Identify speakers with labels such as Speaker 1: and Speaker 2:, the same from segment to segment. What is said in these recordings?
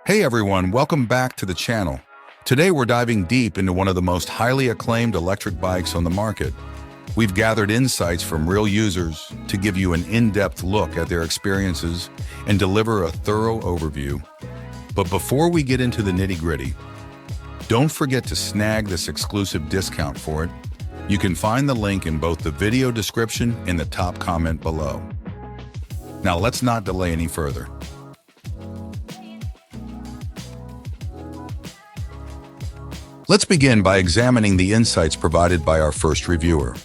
Speaker 1: Hey everyone, welcome back to the channel. Today we're diving deep into one of the most highly acclaimed electric bikes on the market. We've gathered insights from real users to give you an in-depth look at their experiences and deliver a thorough overview. But before we get into the nitty-gritty, don't forget to snag this exclusive discount for it. You can find the link in both the video description and the top comment below. Now let's not delay any further. Let's begin by examining the insights provided by our first reviewer.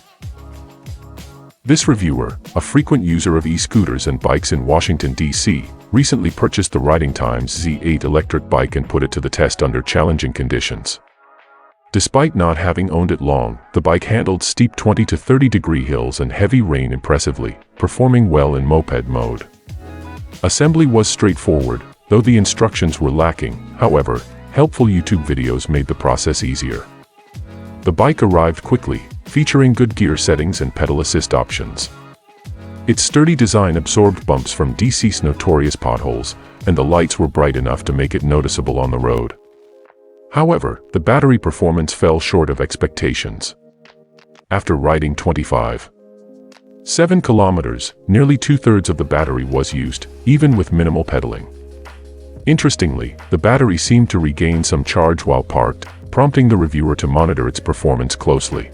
Speaker 2: This reviewer, a frequent user of e-scooters and bikes in Washington, D.C., recently purchased the Riding Times Z8 electric bike and put it to the test under challenging conditions. Despite not having owned it long, the bike handled steep 20 to 30 degree hills and heavy rain impressively, performing well in moped mode. Assembly was straightforward, though the instructions were lacking. However, helpful YouTube videos made the process easier. The bike arrived quickly, featuring good gear settings and pedal assist options. Its sturdy design absorbed bumps from DC's notorious potholes, and the lights were bright enough to make it noticeable on the road. However, the battery performance fell short of expectations. After riding 25.7 kilometers, nearly two-thirds of the battery was used, even with minimal pedaling. Interestingly, the battery seemed to regain some charge while parked, prompting the reviewer to monitor its performance closely.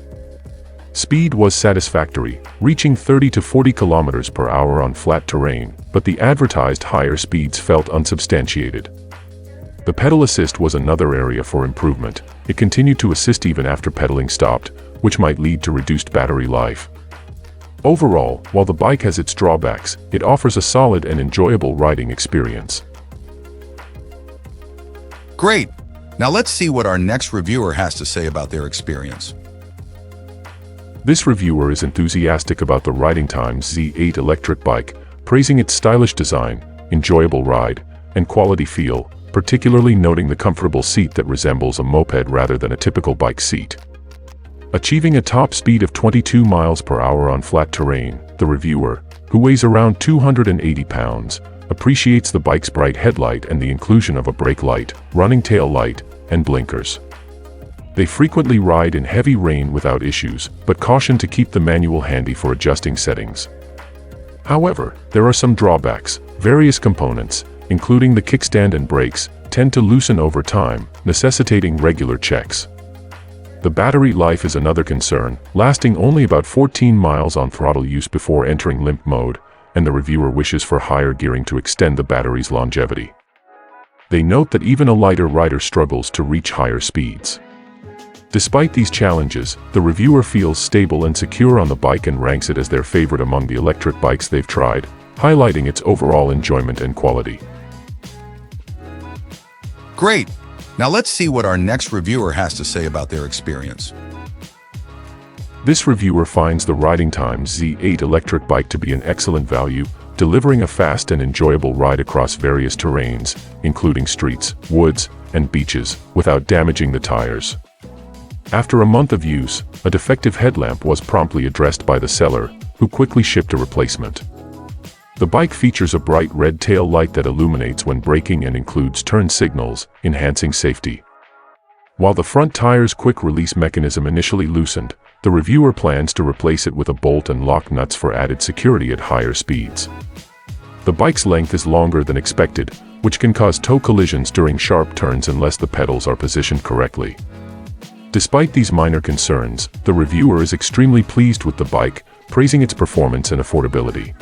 Speaker 2: Speed was satisfactory, reaching 30 to 40 kilometers per hour on flat terrain, but the advertised higher speeds felt unsubstantiated. The pedal assist was another area for improvement. It continued to assist even after pedaling stopped, which might lead to reduced battery life. Overall, while the bike has its drawbacks, it offers a solid and enjoyable riding experience.
Speaker 1: Great! Now let's see what our next reviewer has to say about their experience.
Speaker 2: This reviewer is enthusiastic about the Riding Times Z8 electric bike, praising its stylish design, enjoyable ride, and quality feel, particularly noting the comfortable seat that resembles a moped rather than a typical bike seat. Achieving a top speed of 22 miles per hour on flat terrain, the reviewer, who weighs around 280 pounds, appreciates the bike's bright headlight and the inclusion of a brake light, running tail light, and blinkers. They frequently ride in heavy rain without issues, but caution to keep the manual handy for adjusting settings. However, there are some drawbacks. Various components, including the kickstand and brakes, tend to loosen over time, necessitating regular checks. The battery life is another concern, lasting only about 14 miles on throttle use before entering limp mode, and the reviewer wishes for higher gearing to extend the battery's longevity. They note that even a lighter rider struggles to reach higher speeds. Despite these challenges, the reviewer feels stable and secure on the bike and ranks it as their favorite among the electric bikes they've tried, highlighting its overall enjoyment and quality.
Speaker 1: Great! Now let's see what our next reviewer has to say about their experience.
Speaker 2: This reviewer finds the Riding Times Z8 electric bike to be an excellent value, delivering a fast and enjoyable ride across various terrains, including streets, woods, and beaches, without damaging the tires. After a month of use, a defective headlamp was promptly addressed by the seller, who quickly shipped a replacement. The bike features a bright red tail light that illuminates when braking and includes turn signals, enhancing safety. While the front tire's quick-release mechanism initially loosened, the reviewer plans to replace it with a bolt and lock nuts for added security at higher speeds. The bike's length is longer than expected, which can cause toe collisions during sharp turns unless the pedals are positioned correctly. Despite these minor concerns, the reviewer is extremely pleased with the bike, praising its performance and affordability.